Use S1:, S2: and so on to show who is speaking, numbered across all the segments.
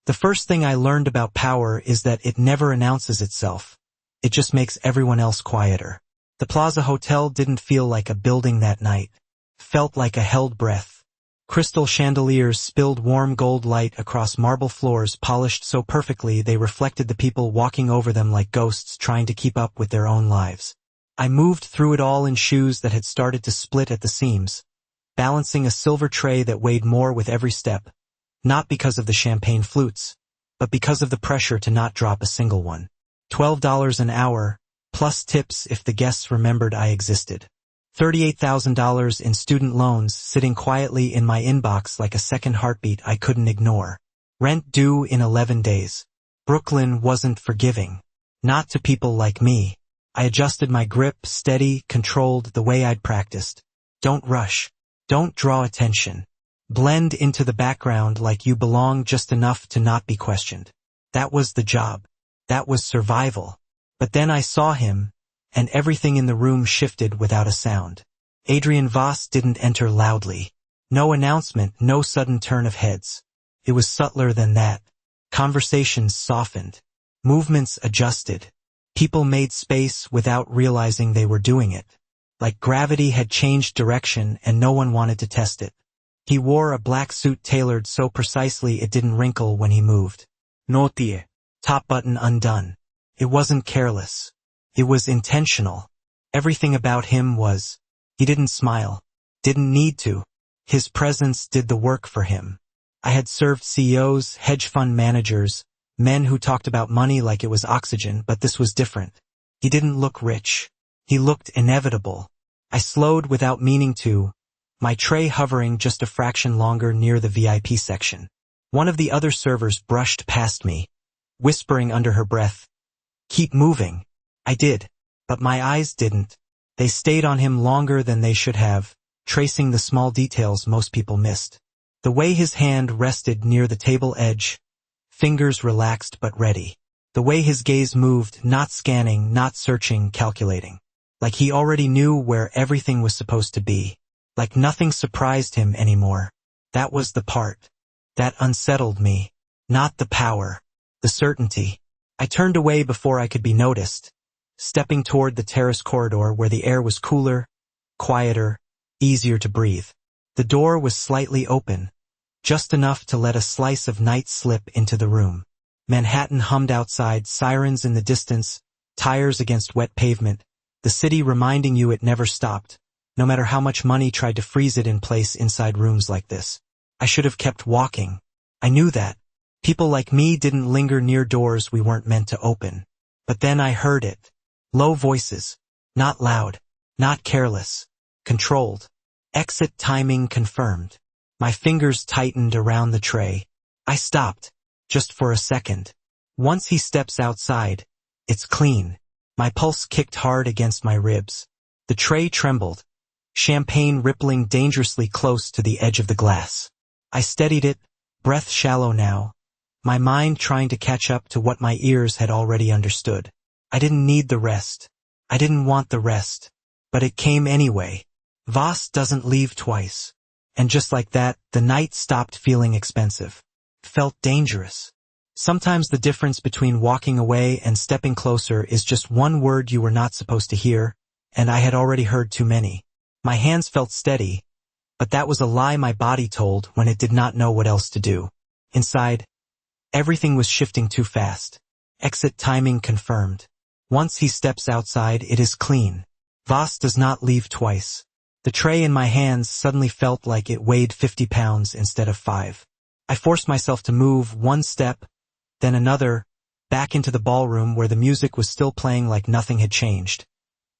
S1: The first thing I learned about power is that it never announces itself. It just makes everyone else quieter. The Plaza Hotel didn't feel like a building that night. Felt like a held breath. Crystal chandeliers spilled warm gold light across marble floors polished so perfectly they reflected the people walking over them like ghosts trying to keep up with their own lives. I moved through it all in shoes that had started to split at the seams, balancing a silver tray that weighed more with every step, not because of the champagne flutes, but because of the pressure to not drop a single one. $12 an hour, plus tips if the guests remembered I existed. $38,000 in student loans sitting quietly in my inbox like a second heartbeat I couldn't ignore. Rent due in 11 days. Brooklyn wasn't forgiving. Not to people like me. I adjusted my grip, steady, controlled, the way I'd practiced. Don't rush. Don't draw attention. Blend into the background like you belong just enough to not be questioned. That was the job. That was survival. But then I saw him, and everything in the room shifted without a sound. Adrian Voss didn't enter loudly. No announcement, no sudden turn of heads. It was subtler than that. Conversations softened. Movements adjusted. People made space without realizing they were doing it. Like gravity had changed direction and no one wanted to test it. He wore a black suit tailored so precisely it didn't wrinkle when he moved. Notie. Top button undone. It wasn't careless. It was intentional. Everything about him was. He didn't smile. Didn't need to. His presence did the work for him. I had served CEOs, hedge fund managers, men who talked about money like it was oxygen, but this was different. He didn't look rich. He looked inevitable. I slowed without meaning to, my tray hovering just a fraction longer near the VIP section. One of the other servers brushed past me, whispering under her breath, "Keep moving." I did, but my eyes didn't. They stayed on him longer than they should have, tracing the small details most people missed. The way his hand rested near the table edge, fingers relaxed but ready. The way his gaze moved, not scanning, not searching, calculating. Like he already knew where everything was supposed to be. Like nothing surprised him anymore. That was the part that unsettled me. Not the power. The certainty. I turned away before I could be noticed, stepping toward the terrace corridor where the air was cooler, quieter, easier to breathe. The door was slightly open, just enough to let a slice of night slip into the room. Manhattan hummed outside, sirens in the distance, tires against wet pavement, the city reminding you it never stopped, no matter how much money tried to freeze it in place inside rooms like this. I should have kept walking. I knew that. People like me didn't linger near doors we weren't meant to open. But then I heard it. Low voices. Not loud. Not careless. Controlled. Exit timing confirmed. My fingers tightened around the tray. I stopped. Just for a second. Once he steps outside, it's clean. My pulse kicked hard against my ribs. The tray trembled. Champagne rippling dangerously close to the edge of the glass. I steadied it, breath shallow now, my mind trying to catch up to what my ears had already understood. I didn't need the rest. I didn't want the rest. But it came anyway. Voss doesn't leave twice. And just like that, the night stopped feeling expensive. It felt dangerous. Sometimes the difference between walking away and stepping closer is just one word you were not supposed to hear, and I had already heard too many. My hands felt steady, but that was a lie my body told when it did not know what else to do. Inside, everything was shifting too fast. Exit timing confirmed. Once he steps outside, it is clean. Voss does not leave twice. The tray in my hands suddenly felt like it weighed 50 pounds instead of 5. I forced myself to move one step, then another, back into the ballroom where the music was still playing like nothing had changed.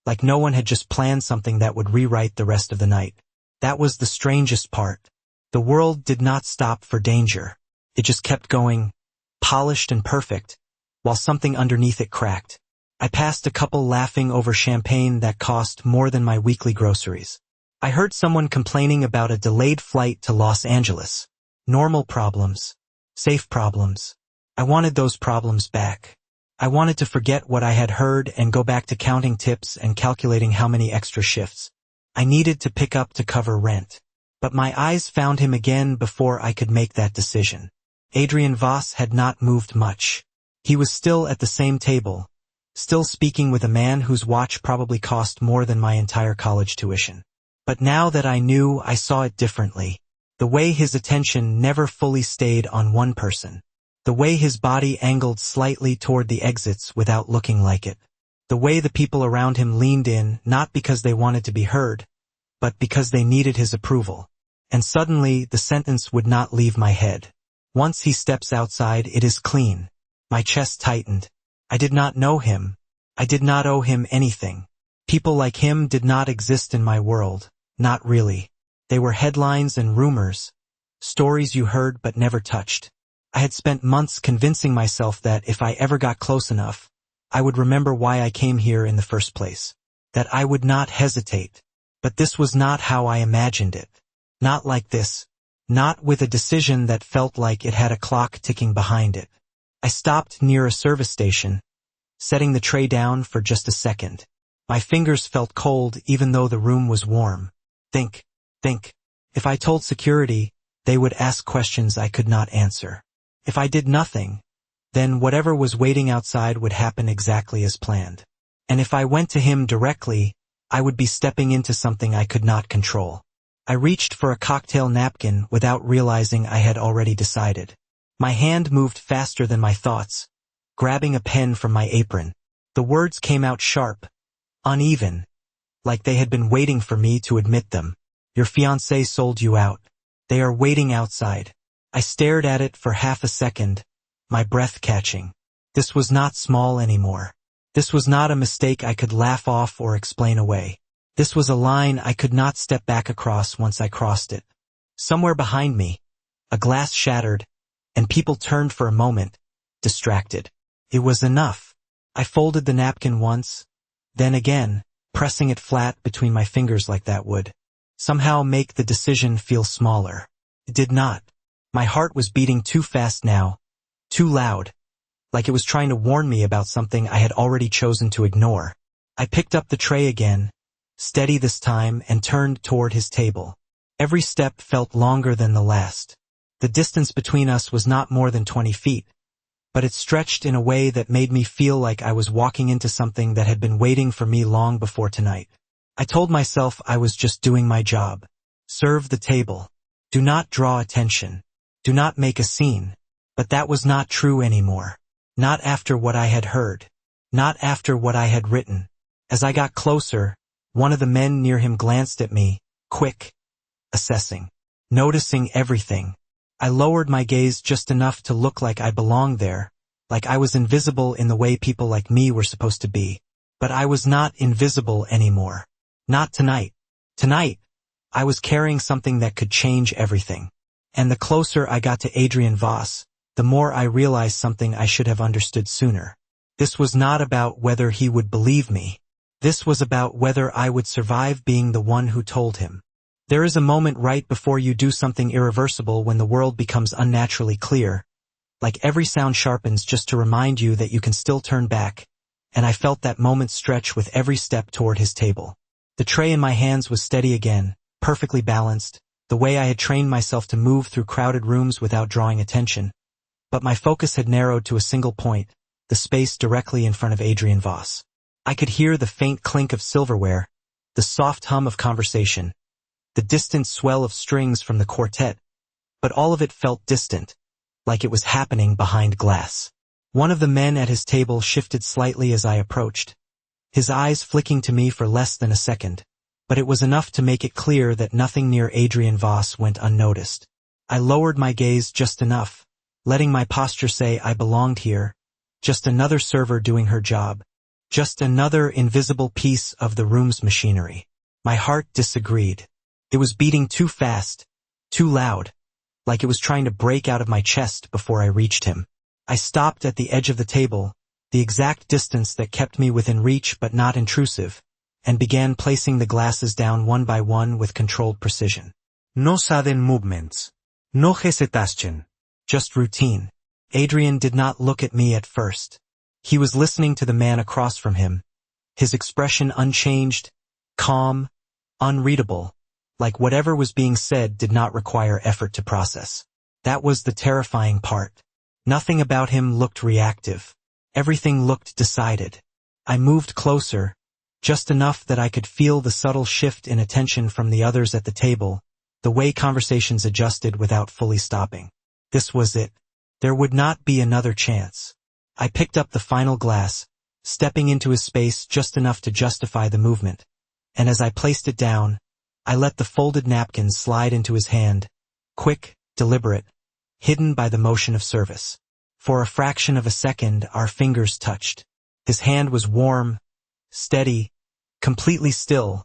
S1: Like no one had just planned something that would rewrite the rest of the night. That was the strangest part. The world did not stop for danger. It just kept going, polished and perfect, while something underneath it cracked. I passed a couple laughing over champagne that cost more than my weekly groceries. I heard someone complaining about a delayed flight to Los Angeles. Normal problems. Safe problems. I wanted those problems back. I wanted to forget what I had heard and go back to counting tips and calculating how many extra shifts I needed to pick up to cover rent. But my eyes found him again before I could make that decision. Adrian Voss had not moved much. He was still at the same table, still speaking with a man whose watch probably cost more than my entire college tuition. But now that I knew, I saw it differently. The way his attention never fully stayed on one person. The way his body angled slightly toward the exits without looking like it. The way the people around him leaned in, not because they wanted to be heard, but because they needed his approval. And suddenly, the sentence would not leave my head. Once he steps outside, it is clean. My chest tightened. I did not know him. I did not owe him anything. People like him did not exist in my world. Not really. They were headlines and rumors. Stories you heard but never touched. I had spent months convincing myself that if I ever got close enough, I would remember why I came here in the first place. That I would not hesitate. But this was not how I imagined it. Not like this. Not with a decision that felt like it had a clock ticking behind it. I stopped near a service station, setting the tray down for just a second. My fingers felt cold even though the room was warm. Think. If I told security, they would ask questions I could not answer. If I did nothing, then whatever was waiting outside would happen exactly as planned. And if I went to him directly, I would be stepping into something I could not control. I reached for a cocktail napkin without realizing I had already decided. My hand moved faster than my thoughts, grabbing a pen from my apron. The words came out sharp, uneven, like they had been waiting for me to admit them. Your fiancé sold you out. They are waiting outside. I stared at it for half a second, my breath catching. This was not small anymore. This was not a mistake I could laugh off or explain away. This was a line I could not step back across once I crossed it. Somewhere behind me, a glass shattered, and people turned for a moment, distracted. It was enough. I folded the napkin once, then again, pressing it flat between my fingers like that would somehow make the decision feel smaller. It did not. My heart was beating too fast now, too loud, like it was trying to warn me about something I had already chosen to ignore. I picked up the tray again, steady this time, and turned toward his table. Every step felt longer than the last. The distance between us was not more than 20 feet, but it stretched in a way that made me feel like I was walking into something that had been waiting for me long before tonight. I told myself I was just doing my job. Serve the table. Do not draw attention. Do not make a scene. But that was not true anymore. Not after what I had heard. Not after what I had written. As I got closer, one of the men near him glanced at me, quick, assessing, noticing everything. I lowered my gaze just enough to look like I belonged there, like I was invisible in the way people like me were supposed to be. But I was not invisible anymore. Not tonight. Tonight, I was carrying something that could change everything. And the closer I got to Adrian Voss, the more I realized something I should have understood sooner. This was not about whether he would believe me. This was about whether I would survive being the one who told him. There is a moment right before you do something irreversible when the world becomes unnaturally clear, like every sound sharpens just to remind you that you can still turn back, and I felt that moment stretch with every step toward his table. The tray in my hands was steady again, perfectly balanced, the way I had trained myself to move through crowded rooms without drawing attention. But my focus had narrowed to a single point, the space directly in front of Adrian Voss. I could hear the faint clink of silverware, the soft hum of conversation, the distant swell of strings from the quartet, but all of it felt distant, like it was happening behind glass. One of the men at his table shifted slightly as I approached, his eyes flicking to me for less than a second, but it was enough to make it clear that nothing near Adrian Voss went unnoticed. I lowered my gaze just enough, letting my posture say I belonged here, just another server doing her job, just another invisible piece of the room's machinery. My heart disagreed. It was beating too fast, too loud, like it was trying to break out of my chest before I reached him. I stopped at the edge of the table, the exact distance that kept me within reach but not intrusive, and began placing the glasses down one by one with controlled precision. No sudden movements. No hesitation. Just routine. Adrian did not look at me at first. He was listening to the man across from him, his expression unchanged, calm, unreadable, like whatever was being said did not require effort to process. That was the terrifying part. Nothing about him looked reactive. Everything looked decided. I moved closer, just enough that I could feel the subtle shift in attention from the others at the table, the way conversations adjusted without fully stopping. This was it. There would not be another chance. I picked up the final glass, stepping into his space just enough to justify the movement, and as I placed it down, I let the folded napkin slide into his hand, quick, deliberate, hidden by the motion of service. For a fraction of a second, our fingers touched. His hand was warm, steady, completely still,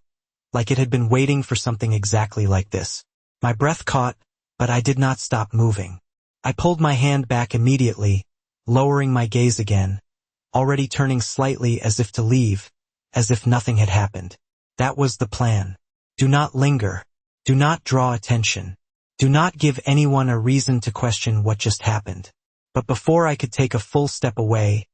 S1: like it had been waiting for something exactly like this. My breath caught, but I did not stop moving. I pulled my hand back immediately, lowering my gaze again, already turning slightly as if to leave, as if nothing had happened. That was the plan. Do not linger. Do not draw attention. Do not give anyone a reason to question what just happened. But before I could take a full step away,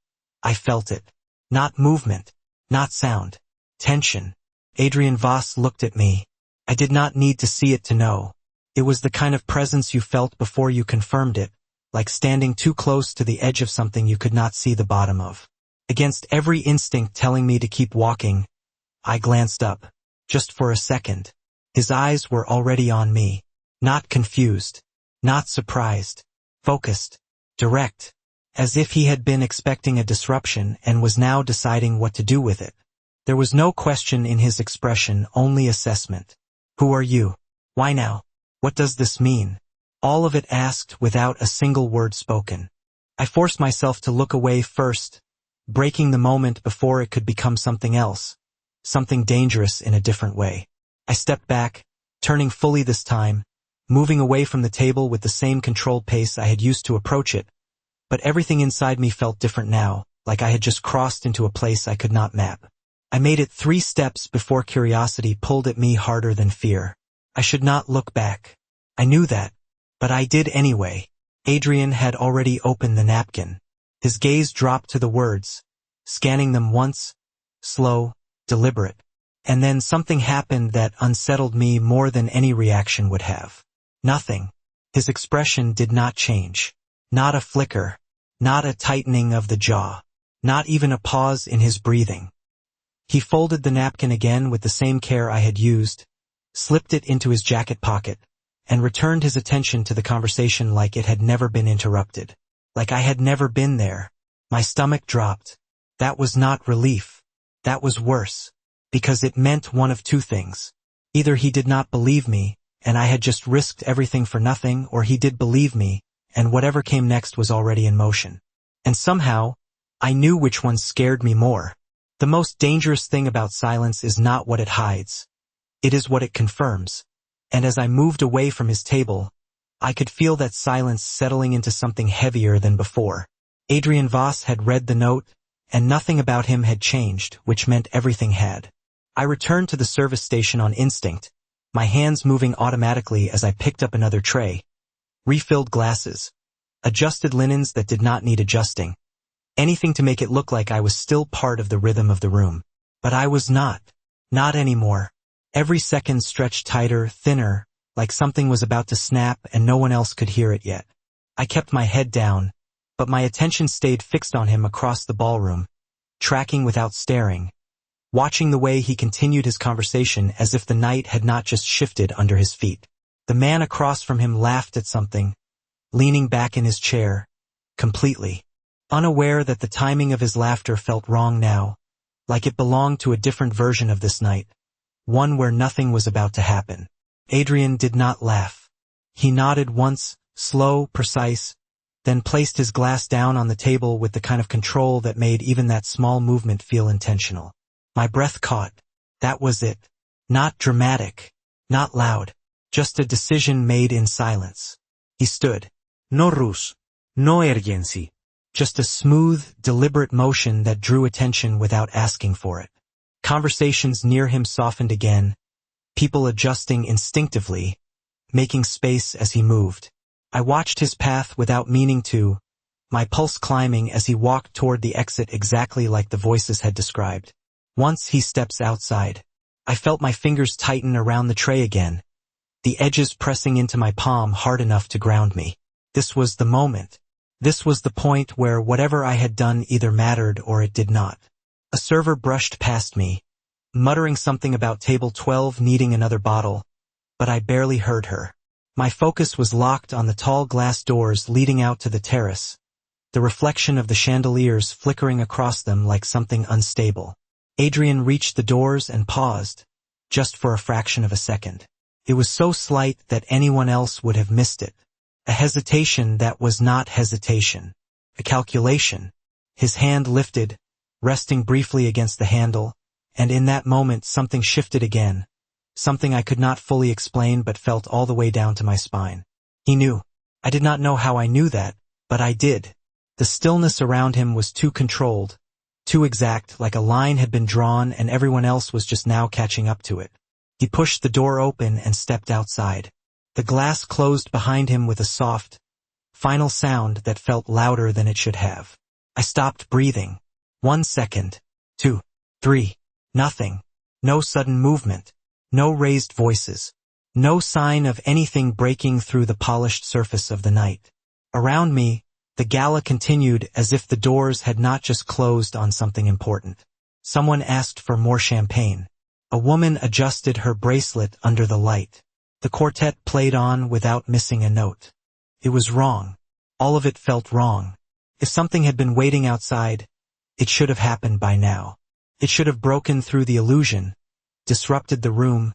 S1: I felt it. Not movement, not sound. Tension. Adrian Voss looked at me. I did not need to see it to know. It was the kind of presence you felt before you confirmed it, like standing too close to the edge of something you could not see the bottom of. Against every instinct telling me to keep walking, I glanced up, just for a second. His eyes were already on me. Not confused, not surprised, focused, direct, as if he had been expecting a disruption and was now deciding what to do with it. There was no question in his expression, only assessment. Who are you? Why now? What does this mean? All of it asked without a single word spoken. I forced myself to look away first, breaking the moment before it could become something else, something dangerous in a different way. I stepped back, turning fully this time, moving away from the table with the same controlled pace I had used to approach it, but everything inside me felt different now, like I had just crossed into a place I could not map. I made it 3 steps before curiosity pulled at me harder than fear. I should not look back. I knew that, but I did anyway. Adrian had already opened the napkin. His gaze dropped to the words, scanning them once, slow, deliberate, and then something happened that unsettled me more than any reaction would have. Nothing. His expression did not change. Not a flicker. Not a tightening of the jaw. Not even a pause in his breathing. He folded the napkin again with the same care I had used, slipped it into his jacket pocket, and returned his attention to the conversation like it had never been interrupted. Like I had never been there. My stomach dropped. That was not relief. That was worse. Because it meant one of 2 things. Either he did not believe me, and I had just risked everything for nothing, or he did believe me, and whatever came next was already in motion. And somehow, I knew which one scared me more. The most dangerous thing about silence is not what it hides. It is what it confirms. And as I moved away from his table, I could feel that silence settling into something heavier than before. Adrian Voss had read the note, and nothing about him had changed, which meant everything had. I returned to the service station on instinct, my hands moving automatically as I picked up another tray, refilled glasses, adjusted linens that did not need adjusting, anything to make it look like I was still part of the rhythm of the room. But I was not. Not anymore. Every second stretched tighter, thinner, like something was about to snap and no one else could hear it yet. I kept my head down, but my attention stayed fixed on him across the ballroom, tracking without staring, watching the way he continued his conversation as if the night had not just shifted under his feet. The man across from him laughed at something, leaning back in his chair, completely unaware that the timing of his laughter felt wrong now, like it belonged to a different version of this night, one where nothing was about to happen. Adrian did not laugh. He nodded once, slow, precise, then placed his glass down on the table with the kind of control that made even that small movement feel intentional. My breath caught. That was it. Not dramatic. Not loud. Just a decision made in silence. He stood. No rush. No urgency. Just a smooth, deliberate motion that drew attention without asking for it. Conversations near him softened again, people adjusting instinctively, making space as he moved. I watched his path without meaning to, my pulse climbing as he walked toward the exit exactly like the voices had described. Once he steps outside, I felt my fingers tighten around the tray again, the edges pressing into my palm hard enough to ground me. This was the moment. This was the point where whatever I had done either mattered or it did not. A server brushed past me, muttering something about table 12 needing another bottle, but I barely heard her. My focus was locked on the tall glass doors leading out to the terrace, the reflection of the chandeliers flickering across them like something unstable. Adrian reached the doors and paused, just for a fraction of a second. It was so slight that anyone else would have missed it. A hesitation that was not hesitation. A calculation. His hand lifted, resting briefly against the handle, and in that moment something shifted again, something I could not fully explain but felt all the way down to my spine. He knew. I did not know how I knew that, but I did. The stillness around him was too controlled, too exact, like a line had been drawn and everyone else was just now catching up to it. He pushed the door open and stepped outside. The glass closed behind him with a soft, final sound that felt louder than it should have. I stopped breathing. 1 second. 2. 3. Nothing. No sudden movement. No raised voices. No sign of anything breaking through the polished surface of the night. Around me, the gala continued as if the doors had not just closed on something important. Someone asked for more champagne. A woman adjusted her bracelet under the light. The quartet played on without missing a note. It was wrong. All of it felt wrong. If something had been waiting outside, it should have happened by now. It should have broken through the illusion, disrupted the room,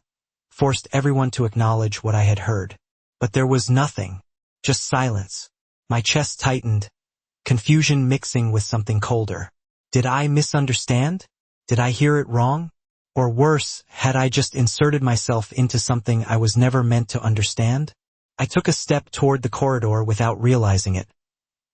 S1: forced everyone to acknowledge what I had heard. But there was nothing. Just silence. My chest tightened, confusion mixing with something colder. Did I misunderstand? Did I hear it wrong? Or worse, had I just inserted myself into something I was never meant to understand? I took a step toward the corridor without realizing it,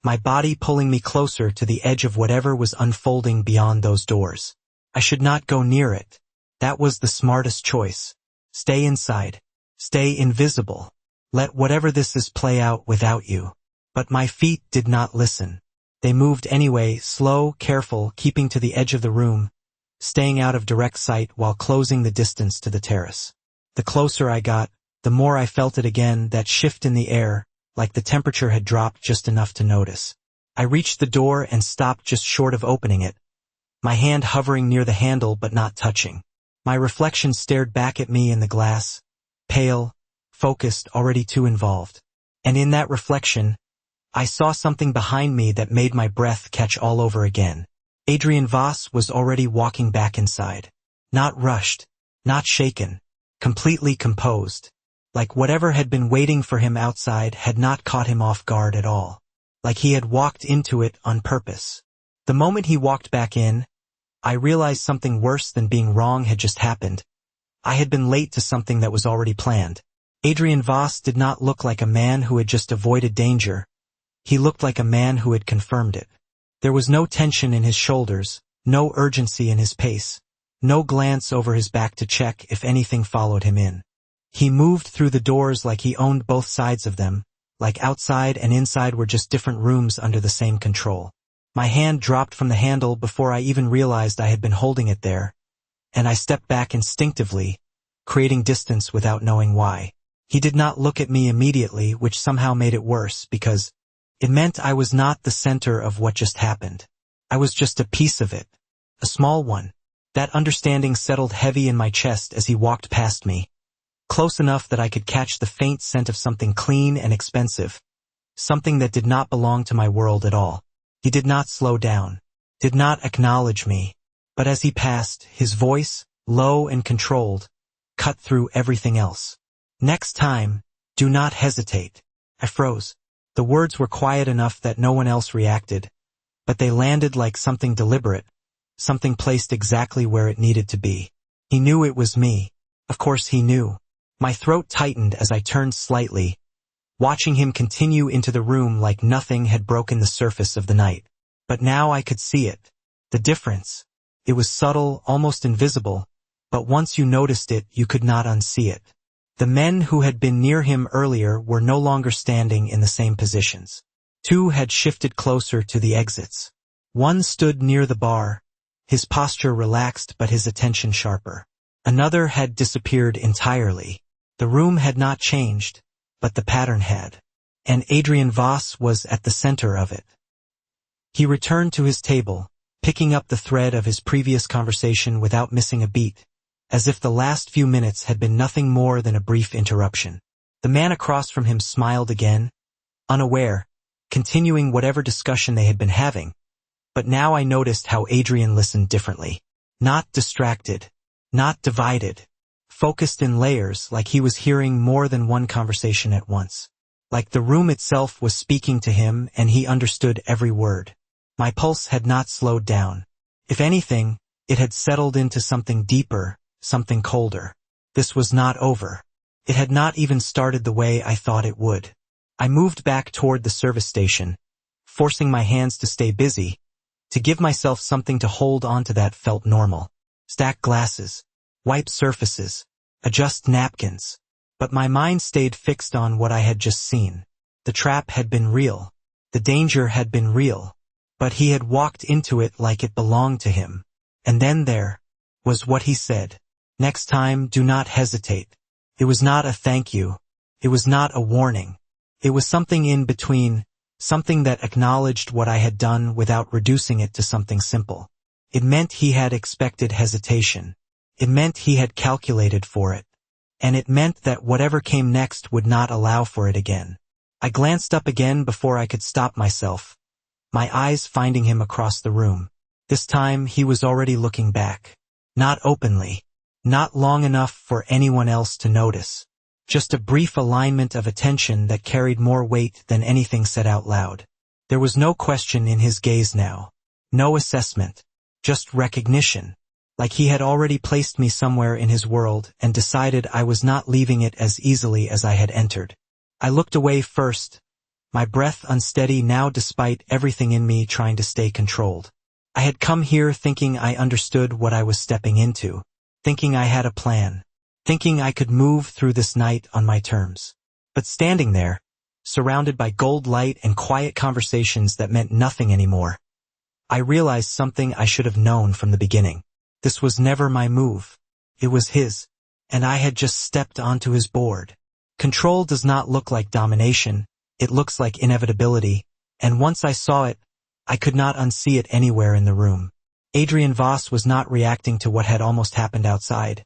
S1: my body pulling me closer to the edge of whatever was unfolding beyond those doors. I should not go near it. That was the smartest choice. Stay inside. Stay invisible. Let whatever this is play out without you. But my feet did not listen. They moved anyway, slow, careful, keeping to the edge of the room, staying out of direct sight while closing the distance to the terrace. The closer I got, the more I felt it again, that shift in the air, like the temperature had dropped just enough to notice. I reached the door and stopped just short of opening it, my hand hovering near the handle but not touching. My reflection stared back at me in the glass, pale, focused, already too involved. And in that reflection, I saw something behind me that made my breath catch all over again. Adrian Voss was already walking back inside. Not rushed, not shaken, completely composed. Like whatever had been waiting for him outside had not caught him off guard at all. Like he had walked into it on purpose. The moment he walked back in, I realized something worse than being wrong had just happened. I had been late to something that was already planned. Adrian Voss did not look like a man who had just avoided danger. He looked like a man who had confirmed it. There was no tension in his shoulders, no urgency in his pace, no glance over his back to check if anything followed him in. He moved through the doors like he owned both sides of them, like outside and inside were just different rooms under the same control. My hand dropped from the handle before I even realized I had been holding it there, and I stepped back instinctively, creating distance without knowing why. He did not look at me immediately, which somehow made it worse because it meant I was not the center of what just happened. I was just a piece of it. A small one. That understanding settled heavy in my chest as he walked past me, close enough that I could catch the faint scent of something clean and expensive, something that did not belong to my world at all. He did not slow down, did not acknowledge me, but as he passed, his voice, low and controlled, cut through everything else. Next time, do not hesitate. I froze. The words were quiet enough that no one else reacted, but they landed like something deliberate, something placed exactly where it needed to be. He knew it was me. Of course he knew. My throat tightened as I turned slightly, watching him continue into the room like nothing had broken the surface of the night. But now I could see it. The difference. It was subtle, almost invisible, but once you noticed it, you could not unsee it. The men who had been near him earlier were no longer standing in the same positions. 2 had shifted closer to the exits. 1 stood near the bar, his posture relaxed but his attention sharper. Another had disappeared entirely. The room had not changed, but the pattern had. and Adrian Voss was at the center of it. He returned to his table, picking up the thread of his previous conversation without missing a beat, as if the last few minutes had been nothing more than a brief interruption. The man across from him smiled again, unaware, continuing whatever discussion they had been having, but now I noticed how Adrian listened differently. Not distracted, not divided, focused in layers like he was hearing more than one conversation at once. Like the room itself was speaking to him and he understood every word. My pulse had not slowed down. If anything, it had settled into something deeper, something colder. This was not over. It had not even started the way I thought it would. I moved back toward the service station, forcing my hands to stay busy. To give myself something to hold onto that felt normal. Stack glasses, wipe surfaces, adjust napkins. But my mind stayed fixed on what I had just seen. The trap had been real. The danger had been real. But he had walked into it like it belonged to him. And then there was what he said. Next time, do not hesitate. It was not a thank you. It was not a warning. It was something in between, something that acknowledged what I had done without reducing it to something simple. It meant he had expected hesitation. It meant he had calculated for it. And it meant that whatever came next would not allow for it again. I glanced up again before I could stop myself, my eyes finding him across the room. This time he was already looking back. Not openly. Not long enough for anyone else to notice. Just a brief alignment of attention that carried more weight than anything said out loud. There was no question in his gaze now. No assessment. Just recognition. Like he had already placed me somewhere in his world and decided I was not leaving it as easily as I had entered. I looked away first, my breath unsteady now despite everything in me trying to stay controlled. I had come here thinking I understood what I was stepping into, thinking I had a plan, thinking I could move through this night on my terms. But standing there, surrounded by gold light and quiet conversations that meant nothing anymore, I realized something I should have known from the beginning. This was never my move. It was his, and I had just stepped onto his board. Control does not look like domination, it looks like inevitability, and once I saw it, I could not unsee it anywhere in the room. Adrian Voss was not reacting to what had almost happened outside.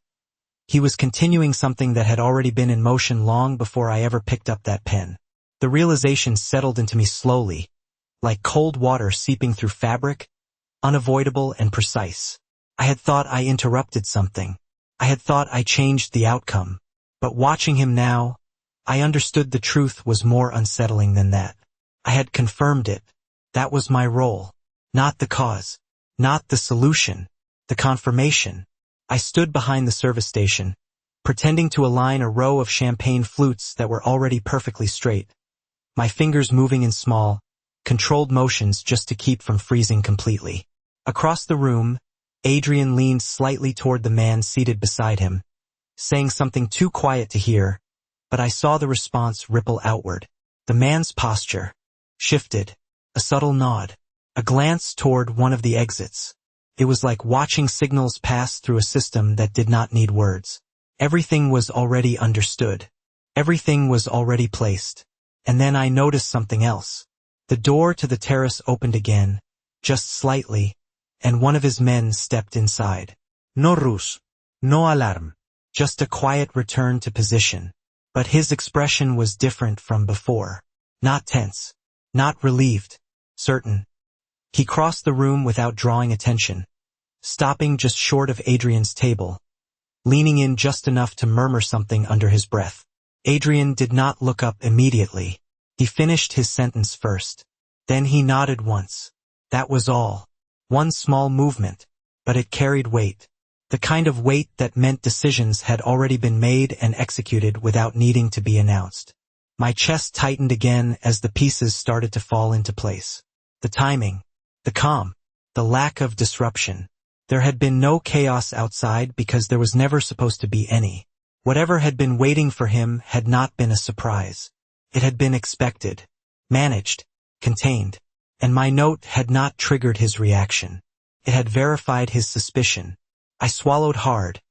S1: He was continuing something that had already been in motion long before I ever picked up that pen. The realization settled into me slowly, like cold water seeping through fabric, unavoidable and precise. I had thought I interrupted something. I had thought I changed the outcome. But watching him now, I understood the truth was more unsettling than that. I had confirmed it. That was my role. Not the cause. Not the solution. The confirmation. I stood behind the service station, pretending to align a row of champagne flutes that were already perfectly straight. My fingers moving in small, controlled motions just to keep from freezing completely. Across the room, Adrian leaned slightly toward the man seated beside him, saying something too quiet to hear, but I saw the response ripple outward. The man's posture shifted, a subtle nod, a glance toward one of the exits. It was like watching signals pass through a system that did not need words. Everything was already understood. Everything was already placed. And then I noticed something else. The door to the terrace opened again, just slightly, and one of his men stepped inside. No rush, no alarm, just a quiet return to position. But his expression was different from before. Not tense, not relieved, certain. He crossed the room without drawing attention, stopping just short of Adrian's table, leaning in just enough to murmur something under his breath. Adrian did not look up immediately. He finished his sentence first. Then he nodded once. That was all. One small movement, but it carried weight. The kind of weight that meant decisions had already been made and executed without needing to be announced. My chest tightened again as the pieces started to fall into place. The timing, the calm, the lack of disruption. There had been no chaos outside because there was never supposed to be any. Whatever had been waiting for him had not been a surprise. It had been expected, managed, contained, and my note had not triggered his reaction. It had verified his suspicion. I swallowed hard,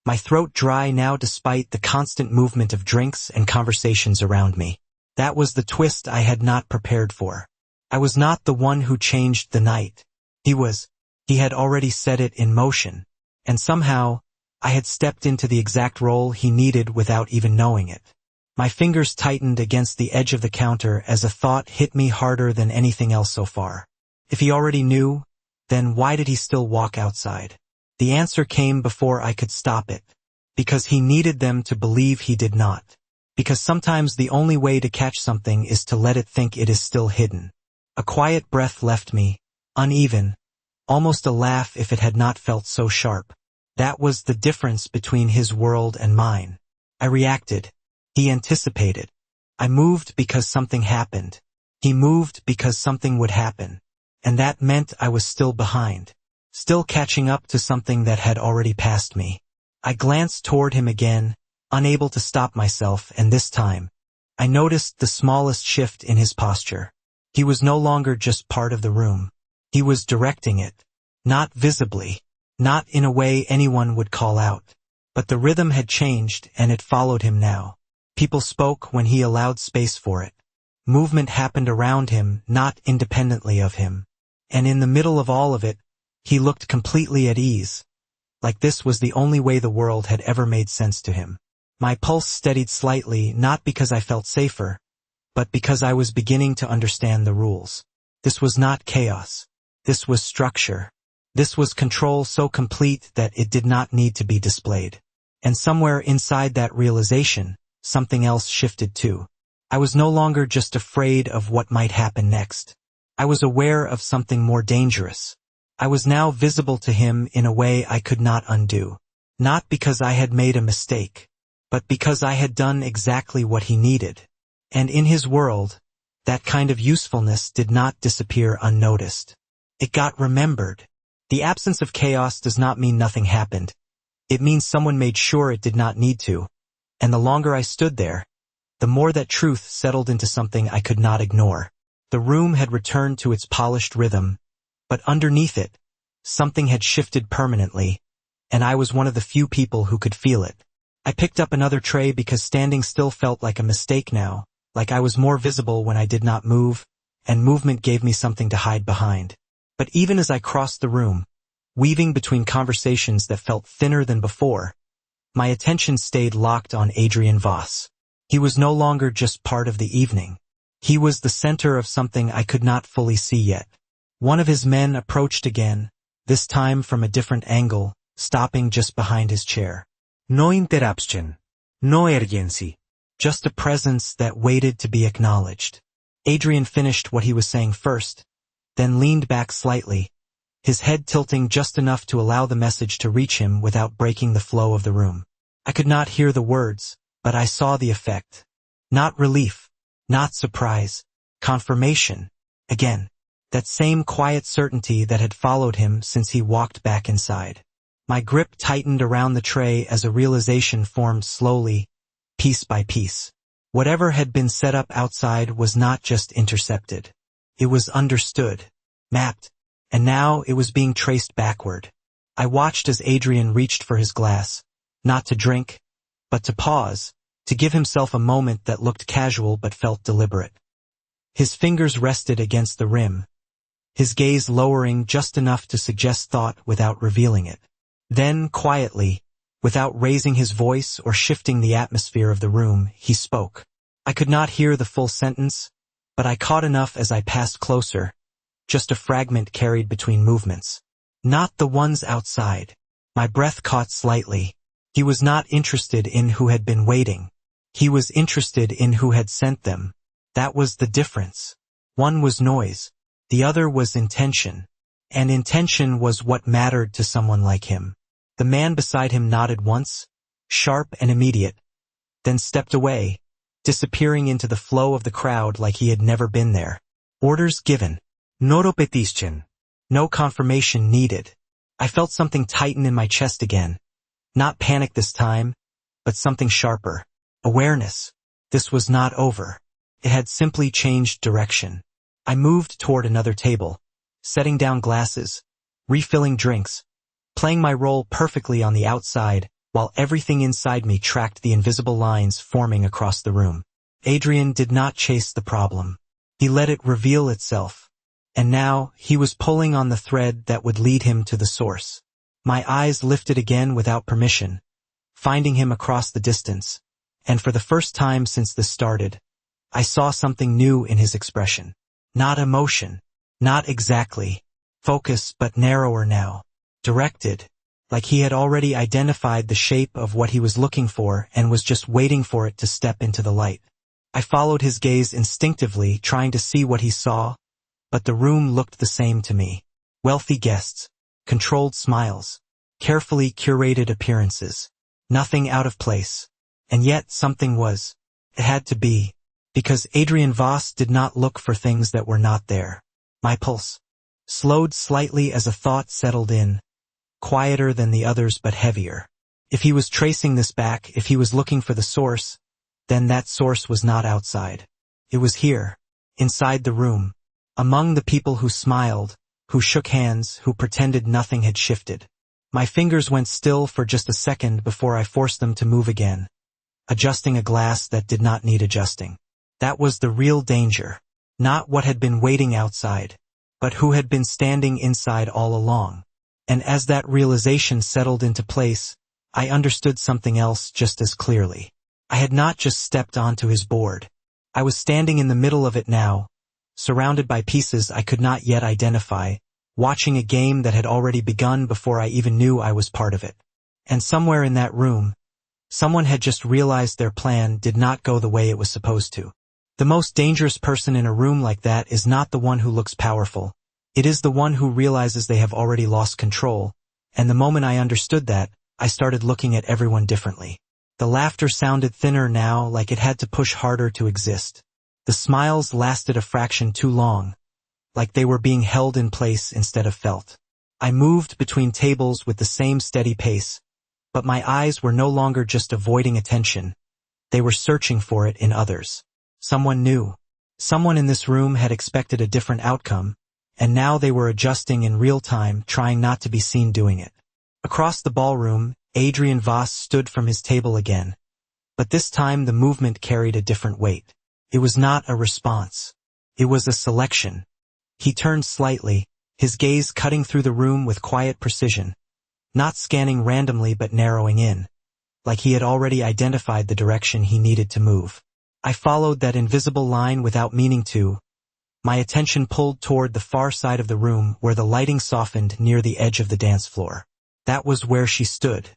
S1: my throat dry now despite the constant movement of drinks and conversations around me. That was the twist I had not prepared for. I was not the one who changed the night. He had already set it in motion. And somehow, I had stepped into the exact role he needed without even knowing it. My fingers tightened against the edge of the counter as a thought hit me harder than anything else so far. If he already knew, then why did he still walk outside? The answer came before I could stop it. Because he needed them to believe he did not. Because sometimes the only way to catch something is to let it think it is still hidden. A quiet breath left me, uneven, almost a laugh if it had not felt so sharp. That was the difference between his world and mine. I reacted. He anticipated. I moved because something happened. He moved because something would happen. And that meant I was still behind. Still catching up to something that had already passed me. I glanced toward him again, unable to stop myself, and this time, I noticed the smallest shift in his posture. He was no longer just part of the room. He was directing it. Not visibly. Not in a way anyone would call out. But the rhythm had changed, and it followed him now. People spoke when he allowed space for it. Movement happened around him, not independently of him. And in the middle of all of it, he looked completely at ease. Like this was the only way the world had ever made sense to him. My pulse steadied slightly, not because I felt safer, but because I was beginning to understand the rules. This was not chaos. This was structure. This was control so complete that it did not need to be displayed. And somewhere inside that realization, something else shifted too. I was no longer just afraid of what might happen next. I was aware of something more dangerous. I was now visible to him in a way I could not undo. Not because I had made a mistake, but because I had done exactly what he needed. And in his world, that kind of usefulness did not disappear unnoticed. It got remembered. The absence of chaos does not mean nothing happened. It means someone made sure it did not need to. And the longer I stood there, the more that truth settled into something I could not ignore. The room had returned to its polished rhythm, but underneath it, something had shifted permanently, and I was one of the few people who could feel it. I picked up another tray because standing still felt like a mistake now, like I was more visible when I did not move, and movement gave me something to hide behind. But even as I crossed the room, weaving between conversations that felt thinner than before, my attention stayed locked on Adrian Voss. He was no longer just part of the evening. He was the center of something I could not fully see yet. One of his men approached again, this time from a different angle, stopping just behind his chair. No interruption. No urgency. Just a presence that waited to be acknowledged. Adrian finished what he was saying first, then leaned back slightly, his head tilting just enough to allow the message to reach him without breaking the flow of the room. I could not hear the words, but I saw the effect. Not relief, not surprise, confirmation. Again, that same quiet certainty that had followed him since he walked back inside. My grip tightened around the tray as a realization formed slowly, piece by piece. Whatever had been set up outside was not just intercepted. It was understood, mapped, and now it was being traced backward. I watched as Adrian reached for his glass, not to drink, but to pause, to give himself a moment that looked casual but felt deliberate. His fingers rested against the rim, his gaze lowering just enough to suggest thought without revealing it. Then, quietly, without raising his voice or shifting the atmosphere of the room, he spoke. I could not hear the full sentence, but I caught enough as I passed closer, just a fragment carried between movements. Not the ones outside. My breath caught slightly. He was not interested in who had been waiting. He was interested in who had sent them. That was the difference. One was noise. The other was intention. And intention was what mattered to someone like him. The man beside him nodded once, sharp and immediate, then stepped away, disappearing into the flow of the crowd like he had never been there. Orders given. No repetition. No confirmation needed. I felt something tighten in my chest again. Not panic this time, but something sharper. Awareness. This was not over. It had simply changed direction. I moved toward another table, setting down glasses, refilling drinks, playing my role perfectly on the outside, while everything inside me tracked the invisible lines forming across the room. Adrian did not chase the problem. He let it reveal itself. And now, he was pulling on the thread that would lead him to the source. My eyes lifted again without permission, finding him across the distance, and for the first time since this started, I saw something new in his expression. Not emotion. Not exactly. Focus, but narrower now. Directed. Like he had already identified the shape of what he was looking for and was just waiting for it to step into the light. I followed his gaze instinctively, trying to see what he saw, but the room looked the same to me. Wealthy guests. Controlled smiles. Carefully curated appearances. Nothing out of place. And yet something was. It had to be. Because Adrian Voss did not look for things that were not there. My pulse slowed slightly as a thought settled in, quieter than the others but heavier. If he was tracing this back, if he was looking for the source, then that source was not outside. It was here, inside the room, among the people who smiled, who shook hands, who pretended nothing had shifted. My fingers went still for just a second before I forced them to move again, adjusting a glass that did not need adjusting. That was the real danger. Not what had been waiting outside, but who had been standing inside all along. And as that realization settled into place, I understood something else just as clearly. I had not just stepped onto his board. I was standing in the middle of it now, surrounded by pieces I could not yet identify, watching a game that had already begun before I even knew I was part of it. And somewhere in that room, someone had just realized their plan did not go the way it was supposed to. The most dangerous person in a room like that is not the one who looks powerful. It is the one who realizes they have already lost control, and the moment I understood that, I started looking at everyone differently. The laughter sounded thinner now, like it had to push harder to exist. The smiles lasted a fraction too long, like they were being held in place instead of felt. I moved between tables with the same steady pace, but my eyes were no longer just avoiding attention. They were searching for it in others. Someone new. Someone in this room had expected a different outcome, and now they were adjusting in real time, trying not to be seen doing it. Across the ballroom, Adrian Voss stood from his table again, but this time the movement carried a different weight. It was not a response. It was a selection. He turned slightly, his gaze cutting through the room with quiet precision, not scanning randomly but narrowing in, like he had already identified the direction he needed to move. I followed that invisible line without meaning to, my attention pulled toward the far side of the room where the lighting softened near the edge of the dance floor. That was where she stood.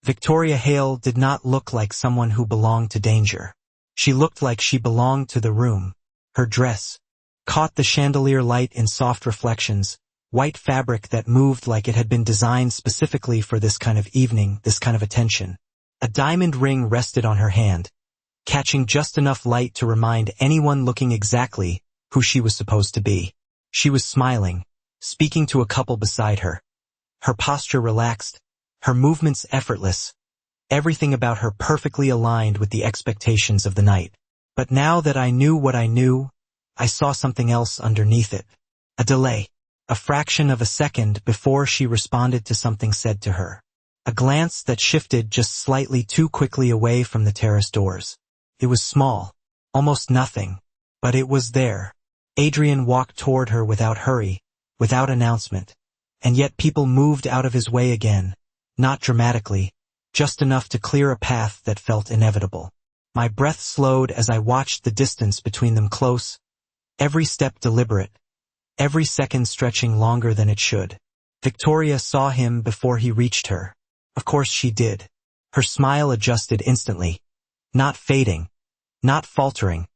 S1: Victoria Hale did not look like someone who belonged to danger. She looked like she belonged to the room. Her dress caught the chandelier light in soft reflections, white fabric that moved like it had been designed specifically for this kind of evening, this kind of attention. A diamond ring rested on her hand, catching just enough light to remind anyone looking exactly who she was supposed to be. She was smiling, speaking to a couple beside her. Her posture relaxed, her movements effortless, everything about her perfectly aligned with the expectations of the night. But now that I knew what I knew, I saw something else underneath it. A delay. A fraction of a second before she responded to something said to her. A glance that shifted just slightly too quickly away from the terrace doors. It was small, almost nothing, but it was there. Adrian walked toward her without hurry, without announcement, and yet people moved out of his way again, not dramatically, just enough to clear a path that felt inevitable. My breath slowed as I watched the distance between them close, every step deliberate, every second stretching longer than it should. Victoria saw him before he reached her. Of course she did. Her smile adjusted instantly, not fading, not faltering,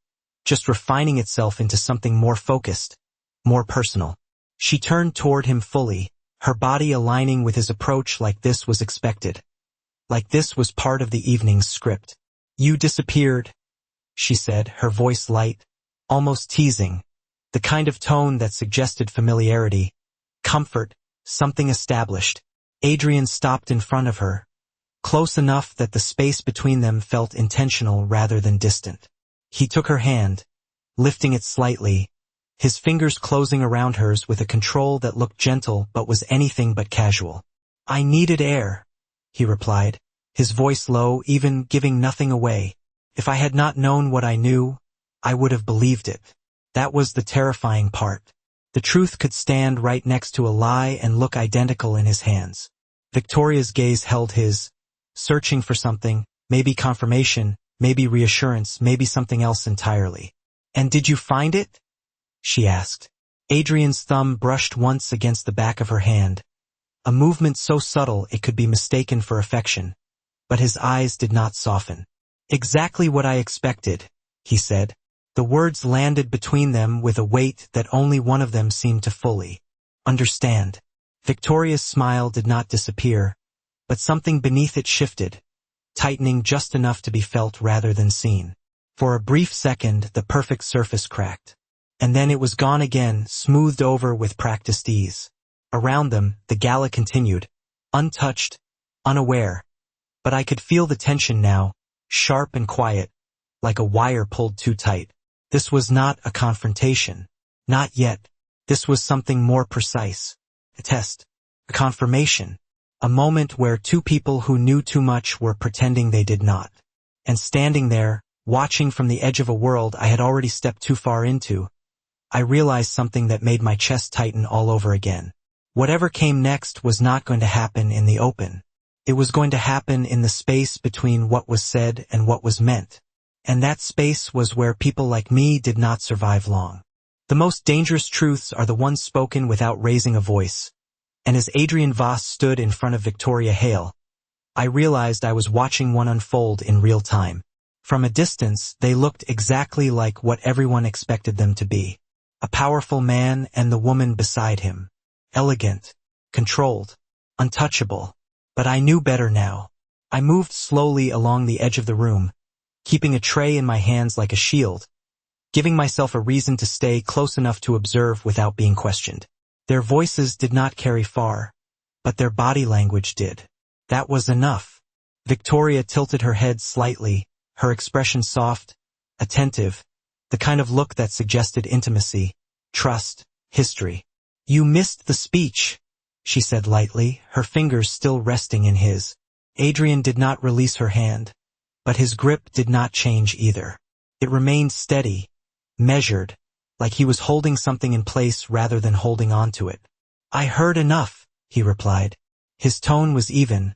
S1: just refining itself into something more focused, more personal. She turned toward him fully, her body aligning with his approach like this was expected. Like this was part of the evening's script. "You disappeared," she said, her voice light, almost teasing, the kind of tone that suggested familiarity, comfort, something established. Adrian stopped in front of her, close enough that the space between them felt intentional rather than distant. He took her hand, lifting it slightly, his fingers closing around hers with a control that looked gentle but was anything but casual. "I needed air," he replied, his voice low, even giving nothing away. If I had not known what I knew, I would have believed it. That was the terrifying part. The truth could stand right next to a lie and look identical in his hands. Victoria's gaze held his, searching for something, maybe confirmation, maybe reassurance, maybe something else entirely. "And did you find it?" she asked. Adrian's thumb brushed once against the back of her hand, a movement so subtle it could be mistaken for affection, but his eyes did not soften. "Exactly what I expected," he said. The words landed between them with a weight that only one of them seemed to fully understand. Victoria's smile did not disappear, but something beneath it shifted, tightening just enough to be felt rather than seen. For a brief second, the perfect surface cracked. And then it was gone again, smoothed over with practiced ease. Around them, the gala continued, untouched, unaware. But I could feel the tension now, sharp and quiet, like a wire pulled too tight. This was not a confrontation. Not yet. This was something more precise. A test. A confirmation. A moment where two people who knew too much were pretending they did not. And standing there, watching from the edge of a world I had already stepped too far into, I realized something that made my chest tighten all over again. Whatever came next was not going to happen in the open. It was going to happen in the space between what was said and what was meant. And that space was where people like me did not survive long. The most dangerous truths are the ones spoken without raising a voice. And as Adrian Voss stood in front of Victoria Hale, I realized I was watching one unfold in real time. From a distance, they looked exactly like what everyone expected them to be. A powerful man and the woman beside him. Elegant, controlled, untouchable. But I knew better now. I moved slowly along the edge of the room, keeping a tray in my hands like a shield, giving myself a reason to stay close enough to observe without being questioned. Their voices did not carry far, but their body language did. That was enough. Victoria tilted her head slightly, her expression soft, attentive, the kind of look that suggested intimacy, trust, history. "You missed the speech," she said lightly, her fingers still resting in his. Adrian did not release her hand, but his grip did not change either. It remained steady, measured, like he was holding something in place rather than holding on to it. "I heard enough," he replied. His tone was even,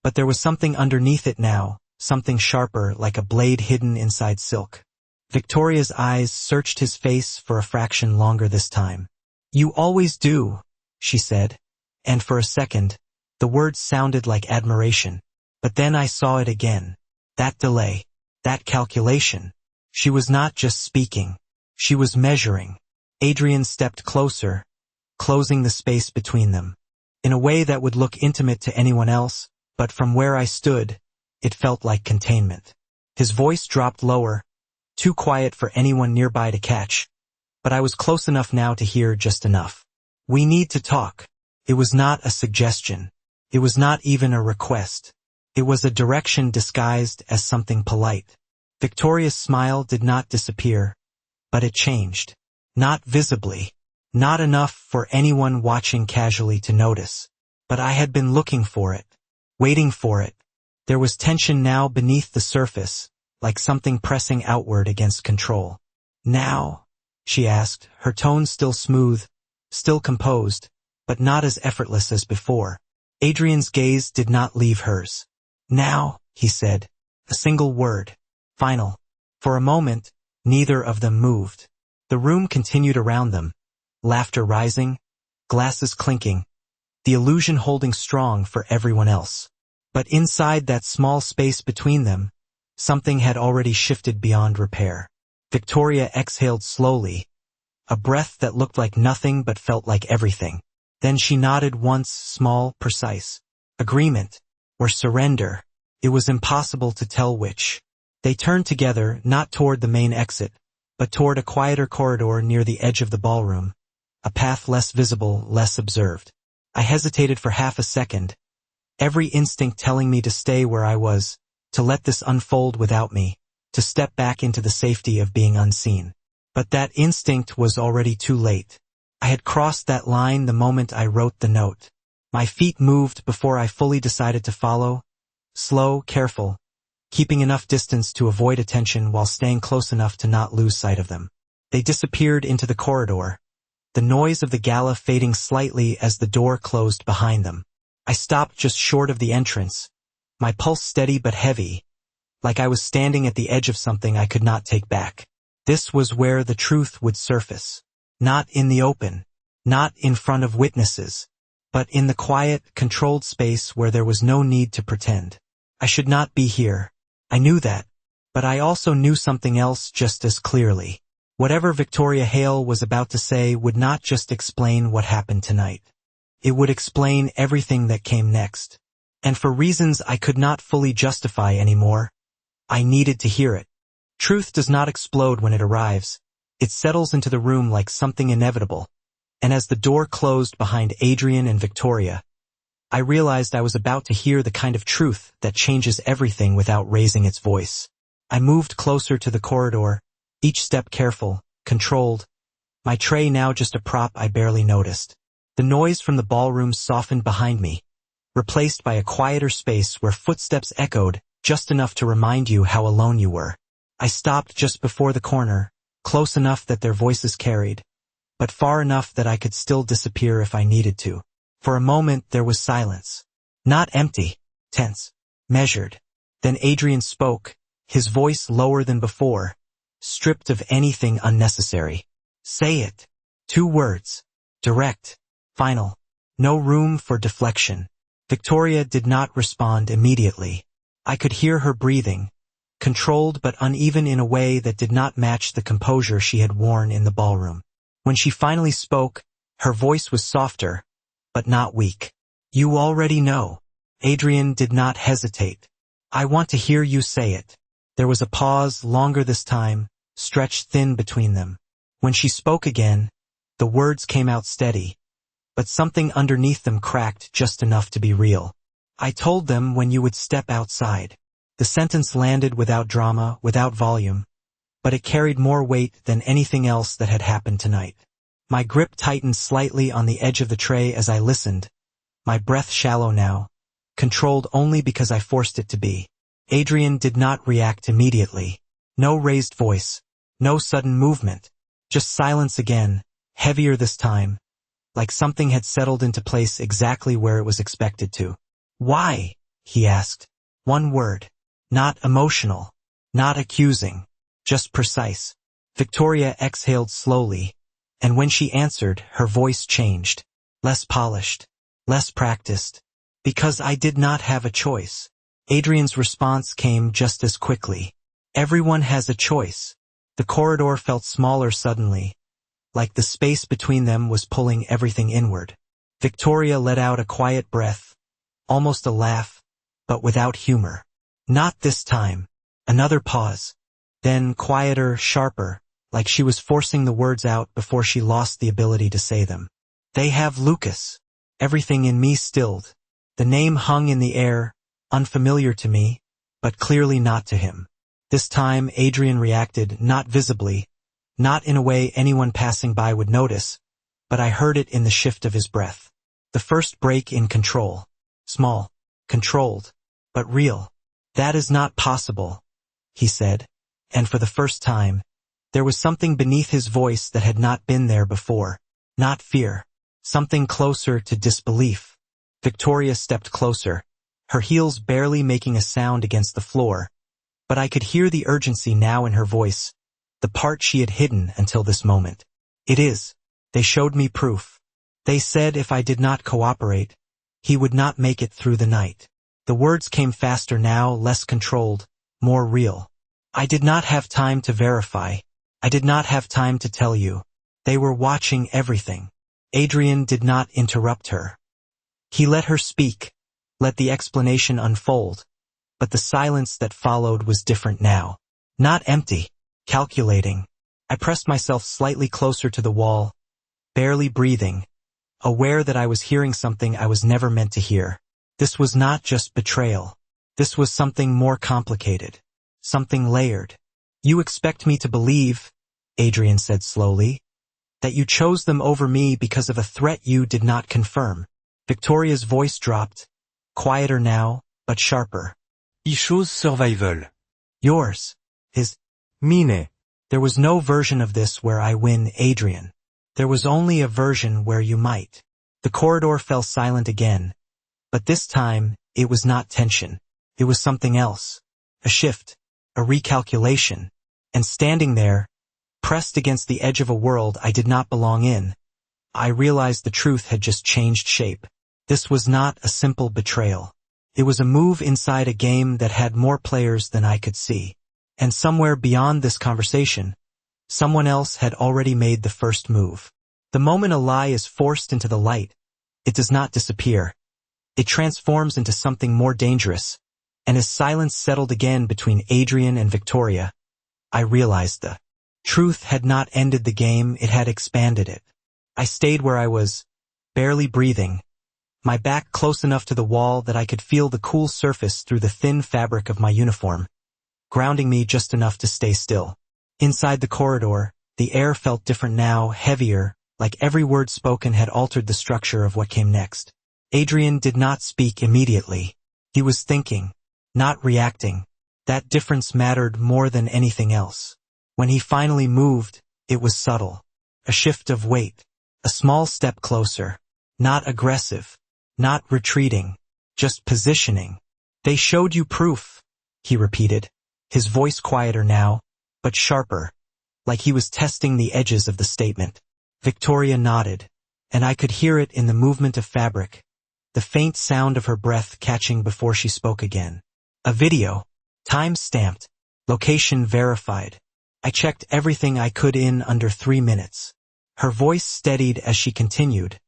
S1: but there was something underneath it now, something sharper like a blade hidden inside silk. Victoria's eyes searched his face for a fraction longer this time. "You always do," she said, and for a second, the words sounded like admiration. But then I saw it again. That delay, that calculation. She was not just speaking. She was measuring. Adrian stepped closer, closing the space between them. In a way that would look intimate to anyone else, but from where I stood, it felt like containment. His voice dropped lower, too quiet for anyone nearby to catch, but I was close enough now to hear just enough. "We need to talk." It was not a suggestion. It was not even a request. It was a direction disguised as something polite. Victoria's smile did not disappear, but it changed. Not visibly. Not enough for anyone watching casually to notice. But I had been looking for it. Waiting for it. There was tension now beneath the surface, like something pressing outward against control. "Now?" she asked, her tone still smooth, still composed, but not as effortless as before. Adrian's gaze did not leave hers. "Now," he said, a single word. Final. For a moment, neither of them moved. The room continued around them, laughter rising, glasses clinking, the illusion holding strong for everyone else. But inside that small space between them, something had already shifted beyond repair. Victoria exhaled slowly, a breath that looked like nothing but felt like everything. Then she nodded once, small, precise. Agreement. Or surrender. It was impossible to tell which. They turned together, not toward the main exit, but toward a quieter corridor near the edge of the ballroom, a path less visible, less observed. I hesitated for half a second, every instinct telling me to stay where I was, to let this unfold without me, to step back into the safety of being unseen. But that instinct was already too late. I had crossed that line the moment I wrote the note. My feet moved before I fully decided to follow, slow, careful, keeping enough distance to avoid attention while staying close enough to not lose sight of them. They disappeared into the corridor, the noise of the gala fading slightly as the door closed behind them. I stopped just short of the entrance, my pulse steady but heavy, like I was standing at the edge of something I could not take back. This was where the truth would surface. Not in the open, not in front of witnesses, but in the quiet, controlled space where there was no need to pretend. I should not be here. I knew that, but I also knew something else just as clearly. Whatever Victoria Hale was about to say would not just explain what happened tonight. It would explain everything that came next. And for reasons I could not fully justify anymore, I needed to hear it. Truth does not explode when it arrives. It settles into the room like something inevitable. And as the door closed behind Adrian and Victoria, I realized I was about to hear the kind of truth that changes everything without raising its voice. I moved closer to the corridor, each step careful, controlled, my tray now just a prop I barely noticed. The noise from the ballroom softened behind me, replaced by a quieter space where footsteps echoed just enough to remind you how alone you were. I stopped just before the corner, close enough that their voices carried, but far enough that I could still disappear if I needed to. For a moment there was silence. Not empty, tense, measured. Then Adrian spoke, his voice lower than before, stripped of anything unnecessary. Say it. 2 words. Direct. Final. No room for deflection. Victoria did not respond immediately. I could hear her breathing, controlled but uneven in a way that did not match the composure she had worn in the ballroom. When she finally spoke, her voice was softer, but not weak. You already know. Adrian did not hesitate. I want to hear you say it. There was a pause, longer this time, stretched thin between them. When she spoke again, the words came out steady, but something underneath them cracked just enough to be real. I told them when you would step outside. The sentence landed without drama, without volume, but it carried more weight than anything else that had happened tonight. My grip tightened slightly on the edge of the tray as I listened, my breath shallow now, controlled only because I forced it to be. Adrian did not react immediately. No raised voice, no sudden movement, just silence again, heavier this time, like something had settled into place exactly where it was expected to. Why? He asked. One word. Not emotional, not accusing, just precise. Victoria exhaled slowly, and when she answered, her voice changed. Less polished, less practiced. Because I did not have a choice. Adrian's response came just as quickly. Everyone has a choice. The corridor felt smaller suddenly, like the space between them was pulling everything inward. Victoria let out a quiet breath, almost a laugh, but without humor. Not this time. Another pause. Then quieter, sharper, like she was forcing the words out before she lost the ability to say them. They have Lucas. Everything in me stilled. The name hung in the air, unfamiliar to me, but clearly not to him. This time Adrian reacted, not visibly, not in a way anyone passing by would notice, but I heard it in the shift of his breath. The first break in control. Small, controlled, but real. That is not possible, he said, and for the first time, there was something beneath his voice that had not been there before. Not fear. Something closer to disbelief. Victoria stepped closer, her heels barely making a sound against the floor, but I could hear the urgency now in her voice, the part she had hidden until this moment. It is. They showed me proof. They said if I did not cooperate, he would not make it through the night. The words came faster now, less controlled, more real. I did not have time to verify. I did not have time to tell you. They were watching everything. Adrian did not interrupt her. He let her speak, let the explanation unfold, but the silence that followed was different now. Not empty, calculating. I pressed myself slightly closer to the wall, barely breathing, aware that I was hearing something I was never meant to hear. This was not just betrayal. This was something more complicated, something layered. You expect me to believe, Adrian said slowly, that you chose them over me because of a threat you did not confirm. Victoria's voice dropped, quieter now, but sharper.
S2: I chose survival.
S1: Yours. His.
S2: Mine.
S1: There was no version of this where I win, Adrian. There was only a version where you might. The corridor fell silent again, but this time, it was not tension. It was something else. A shift. A recalculation. And standing there, pressed against the edge of a world I did not belong in, I realized the truth had just changed shape. This was not a simple betrayal. It was a move inside a game that had more players than I could see. And somewhere beyond this conversation, someone else had already made the first move. The moment a lie is forced into the light, it does not disappear. It transforms into something more dangerous, and as silence settled again between Adrian and Victoria, I realized the truth had not ended the game, it had expanded it. I stayed where I was, barely breathing, my back close enough to the wall that I could feel the cool surface through the thin fabric of my uniform, grounding me just enough to stay still. Inside the corridor, the air felt different now, heavier, like every word spoken had altered the structure of what came next. Adrian did not speak immediately. He was thinking, not reacting. That difference mattered more than anything else. When he finally moved, it was subtle. A shift of weight. A small step closer. Not aggressive. Not retreating. Just positioning. They showed you proof, he repeated, his voice quieter now, but sharper, like he was testing the edges of the statement. Victoria nodded, and I could hear it in the movement of fabric, the faint sound of her breath catching before she spoke again. A video. Time stamped. Location verified. I checked everything I could in under 3 minutes. Her voice steadied as she continued,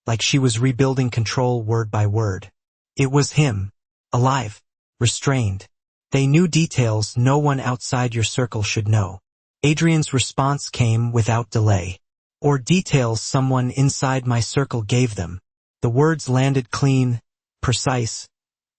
S1: like she was rebuilding control word by word. It was him. Alive. Restrained. They knew details no one outside your circle should know. Adrian's response came without delay. Or details someone inside my circle gave them. The words landed clean, precise,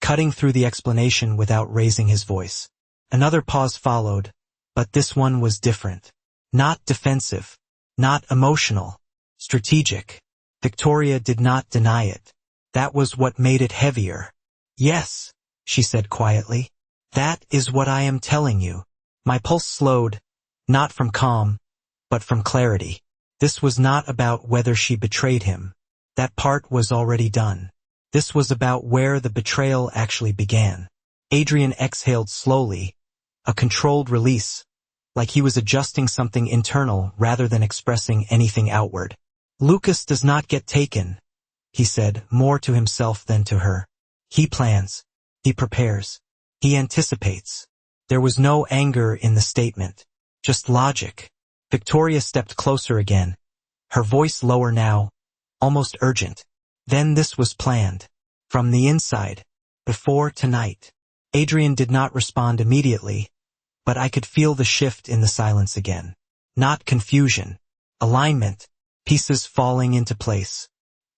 S1: cutting through the explanation without raising his voice. Another pause followed, but this one was different. Not defensive. Not emotional. Strategic. Victoria did not deny it. That was what made it heavier. Yes, she said quietly. That is what I am telling you. My pulse slowed, not from calm, but from clarity. This was not about whether she betrayed him. That part was already done. This was about where the betrayal actually began. Adrian exhaled slowly, a controlled release, like he was adjusting something internal rather than expressing anything outward. Lucas does not get taken, he said, more to himself than to her. He plans. He prepares. He anticipates. There was no anger in the statement, just logic. Victoria stepped closer again, her voice lower now, almost urgent. Then this was planned. From the inside. Before tonight. Adrian did not respond immediately, but I could feel the shift in the silence again. Not confusion. Alignment. Pieces falling into place.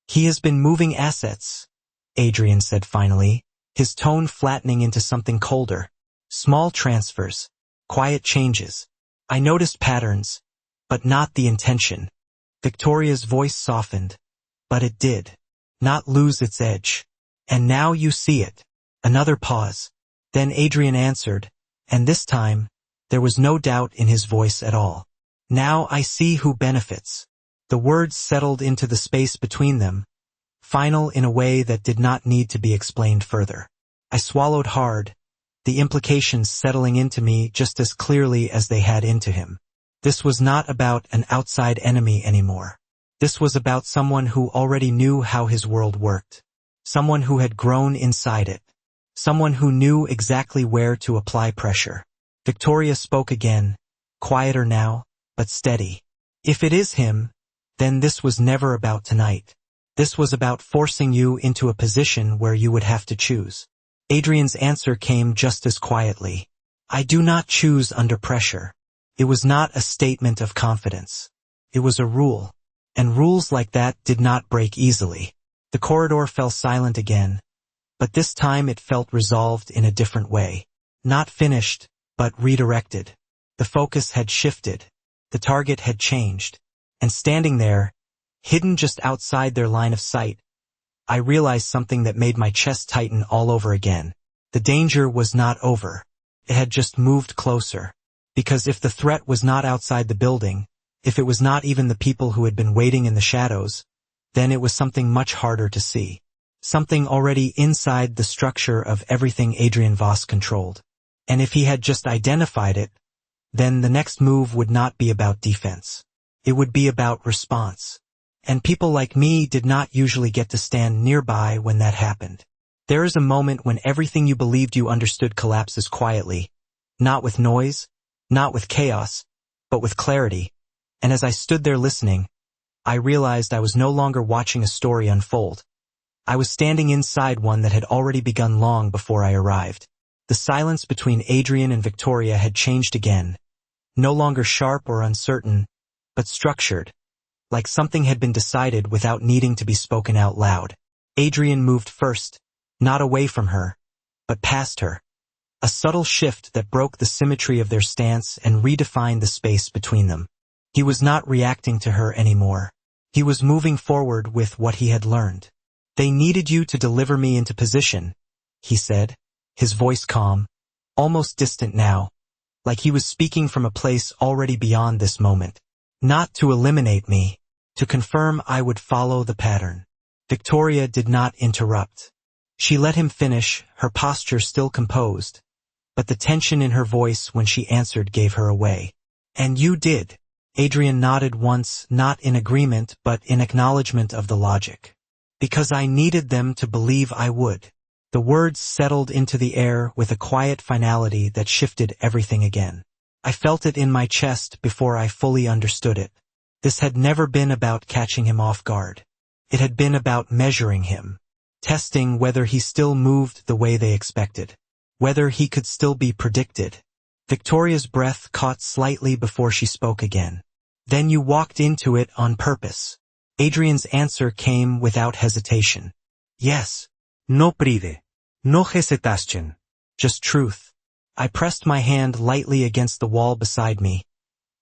S1: He has been moving assets, Adrian said finally, his tone flattening into something colder. Small transfers. Quiet changes. I noticed patterns, but not the intention. Victoria's voice softened, but it did not lose its edge. And now you see it. Another pause. Then Adrian answered, and this time, there was no doubt in his voice at all. Now I see who benefits. The words settled into the space between them, final in a way that did not need to be explained further. I swallowed hard, the implications settling into me just as clearly as they had into him. This was not about an outside enemy anymore. This was about someone who already knew how his world worked. Someone who had grown inside it. Someone who knew exactly where to apply pressure. Victoria spoke again, quieter now, but steady. If it is him, then this was never about tonight. This was about forcing you into a position where you would have to choose. Adrian's answer came just as quietly. I do not choose under pressure. It was not a statement of confidence. It was a rule. And rules like that did not break easily. The corridor fell silent again, but this time it felt resolved in a different way. Not finished, but redirected. The focus had shifted. The target had changed. And standing there, hidden just outside their line of sight, I realized something that made my chest tighten all over again. The danger was not over. It had just moved closer. Because if the threat was not outside the building, if it was not even the people who had been waiting in the shadows, then it was something much harder to see. Something already inside the structure of everything Adrian Voss controlled. And if he had just identified it, then the next move would not be about defense. It would be about response. And people like me did not usually get to stand nearby when that happened. There is a moment when everything you believed you understood collapses quietly, not with noise, not with chaos, but with clarity. And as I stood there listening, I realized I was no longer watching a story unfold. I was standing inside one that had already begun long before I arrived. The silence between Adrian and Victoria had changed again, no longer sharp or uncertain, but structured, like something had been decided without needing to be spoken out loud. Adrian moved first, not away from her, but past her. A subtle shift that broke the symmetry of their stance and redefined the space between them. He was not reacting to her anymore. He was moving forward with what he had learned. "They needed you to deliver me into position," he said, his voice calm, almost distant now, like he was speaking from a place already beyond this moment. "Not to eliminate me, to confirm I would follow the pattern." Victoria did not interrupt. She let him finish, her posture still composed, but the tension in her voice when she answered gave her away. "And you did." Adrian nodded once, not in agreement but in acknowledgement of the logic. "Because I needed them to believe I would." The words settled into the air with a quiet finality that shifted everything again. I felt it in my chest before I fully understood it. This had never been about catching him off guard. It had been about measuring him, testing whether he still moved the way they expected, whether he could still be predicted. Victoria's breath caught slightly before she spoke again. "Then you walked into it on purpose." Adrian's answer came without hesitation. "Yes."
S2: No pride. No hesitación.
S1: Just truth. I pressed my hand lightly against the wall beside me,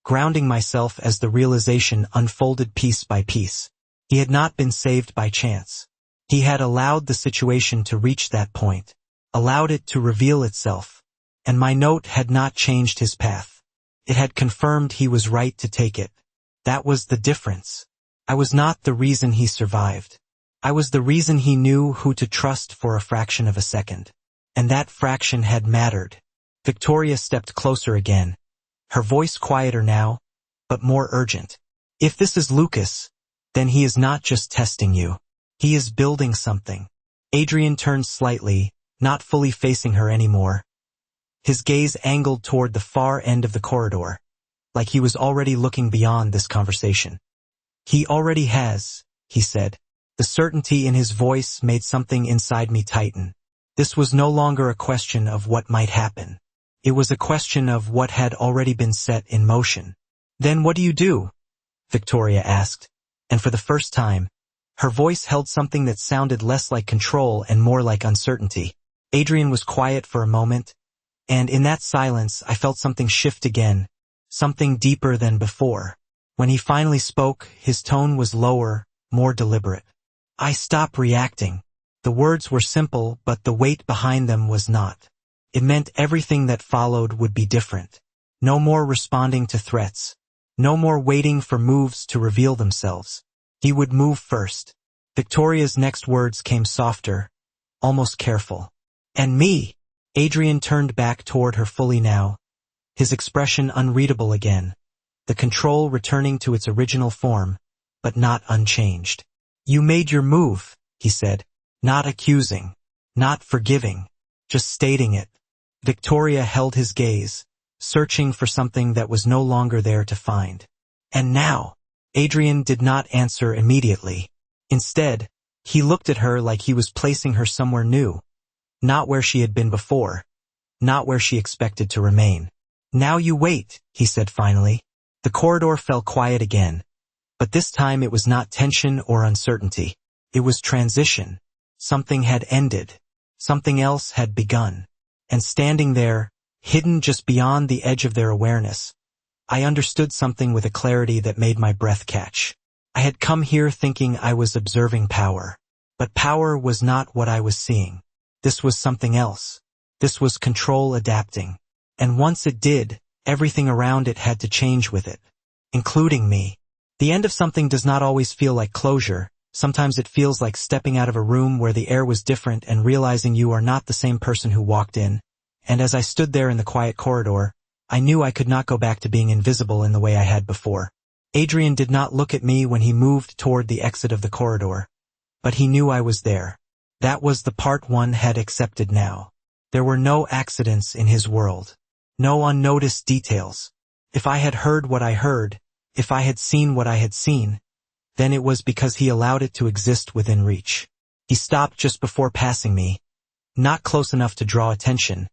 S1: grounding myself as the realization unfolded piece by piece. He had not been saved by chance. He had allowed the situation to reach that point, allowed it to reveal itself, and my note had not changed his path. It had confirmed he was right to take it. That was the difference. I was not the reason he survived. I was the reason he knew who to trust for a fraction of a second. And that fraction had mattered. Victoria stepped closer again, her voice quieter now, but more urgent. "If this is Lucas, then he is not just testing you. He is building something." Adrian turned slightly, not fully facing her anymore. His gaze angled toward the far end of the corridor, like he was already looking beyond this conversation. "He already has," he said. The certainty in his voice made something inside me tighten. This was no longer a question of what might happen. It was a question of what had already been set in motion. "Then what do you do?" Victoria asked, and for the first time, her voice held something that sounded less like control and more like uncertainty. Adrian was quiet for a moment, and in that silence I felt something shift again, something deeper than before. When he finally spoke, his tone was lower, more deliberate. "I stop reacting." The words were simple, but the weight behind them was not. It meant everything that followed would be different. No more responding to threats. No more waiting for moves to reveal themselves. He would move first. Victoria's next words came softer, almost careful. "And me?" Adrian turned back toward her fully now, his expression unreadable again, the control returning to its original form, but not unchanged. "You made your move," he said, not accusing, not forgiving, just stating it. Victoria held his gaze, searching for something that was no longer there to find. "And now?" Adrian did not answer immediately. Instead, he looked at her like he was placing her somewhere new, not where she had been before, not where she expected to remain. "Now you wait," he said finally. The corridor fell quiet again, but this time it was not tension or uncertainty. It was transition. Something had ended. Something else had begun. And standing there, hidden just beyond the edge of their awareness, I understood something with a clarity that made my breath catch. I had come here thinking I was observing power. But power was not what I was seeing. This was something else. This was control adapting. And once it did, everything around it had to change with it, including me. The end of something does not always feel like closure. Sometimes it feels like stepping out of a room where the air was different and realizing you are not the same person who walked in. And as I stood there in the quiet corridor, I knew I could not go back to being invisible in the way I had before. Adrian did not look at me when he moved toward the exit of the corridor, but he knew I was there. That was the part one had accepted now. There were no accidents in his world. No unnoticed details. If I had heard what I heard, if I had seen what I had seen, then it was because he allowed it to exist within reach. He stopped just before passing me, not close enough to draw attention,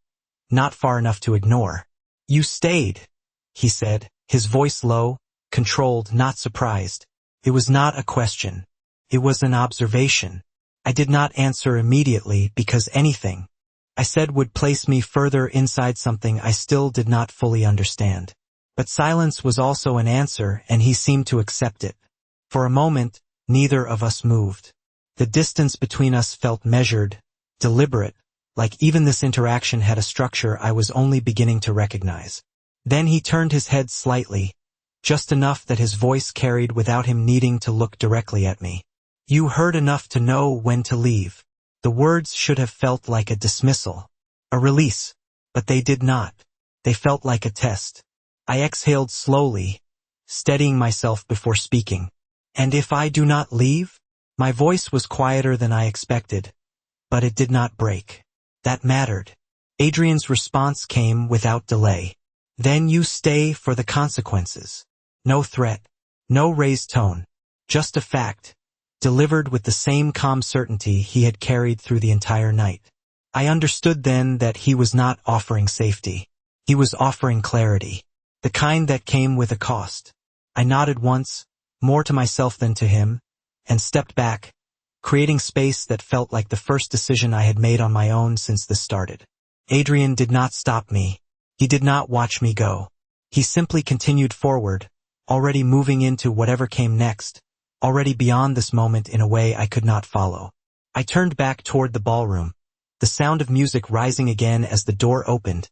S1: not far enough to ignore. "You stayed," he said, his voice low, controlled, not surprised. It was not a question. It was an observation. I did not answer immediately because anything I said would place me further inside something I still did not fully understand. But silence was also an answer, and he seemed to accept it. For a moment, neither of us moved. The distance between us felt measured, deliberate, like even this interaction had a structure I was only beginning to recognize. Then he turned his head slightly, just enough that his voice carried without him needing to look directly at me. "You heard enough to know when to leave." The words should have felt like a dismissal, a release, but they did not. They felt like a test. I exhaled slowly, steadying myself before speaking. "And if I do not leave?" My voice was quieter than I expected, but it did not break. That mattered. Adrian's response came without delay. "Then you stay for the consequences." No threat, no raised tone, just a fact, delivered with the same calm certainty he had carried through the entire night. I understood then that he was not offering safety. He was offering clarity, the kind that came with a cost. I nodded once, more to myself than to him, and stepped back, creating space that felt like the first decision I had made on my own since this started. Adrian did not stop me. He did not watch me go. He simply continued forward, already moving into whatever came next, already beyond this moment in a way I could not follow. I turned back toward the ballroom, the sound of music rising again as the door opened,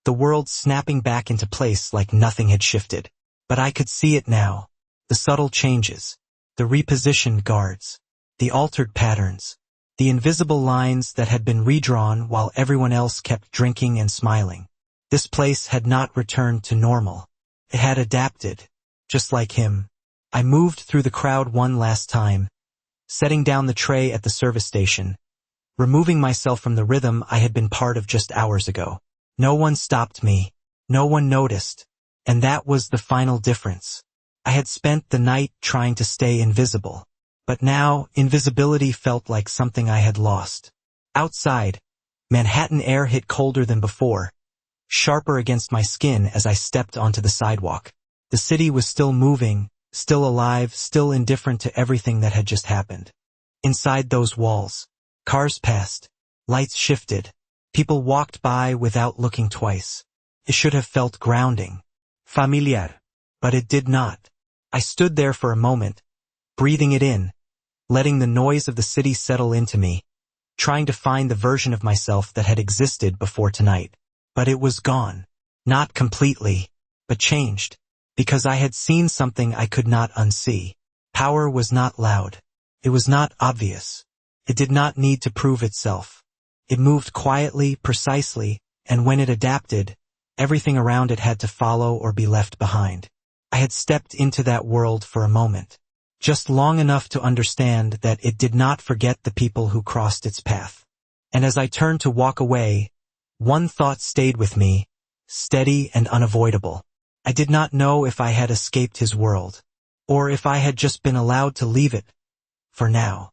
S1: the world snapping back into place like nothing had shifted. But I could see it now, the subtle changes, the repositioned guards, the altered patterns, the invisible lines that had been redrawn while everyone else kept drinking and smiling. This place had not returned to normal. It had adapted, just like him. I moved through the crowd one last time, setting down the tray at the service station, removing myself from the rhythm I had been part of just hours ago. No one stopped me. No one noticed. And that was the final difference. I had spent the night trying to stay invisible. But now, invisibility felt like something I had lost. Outside, Manhattan air hit colder than before, sharper against my skin as I stepped onto the sidewalk. The city was still moving, still alive, still indifferent to everything that had just happened. Inside those walls, cars passed, lights shifted, people walked by without looking twice. It should have felt grounding, familiar, but it did not. I stood there for a moment, breathing it in, letting the noise of the city settle into me, trying to find the version of myself that had existed before tonight. But it was gone. Not completely, but changed. Because I had seen something I could not unsee. Power was not loud. It was not obvious. It did not need to prove itself. It moved quietly, precisely, and when it adapted, everything around it had to follow or be left behind. I had stepped into that world for a moment, just long enough to understand that it did not forget the people who crossed its path. And as I turned to walk away, one thought stayed with me, steady and unavoidable. I did not know if I had escaped his world, or if I had just been allowed to leave it, for now.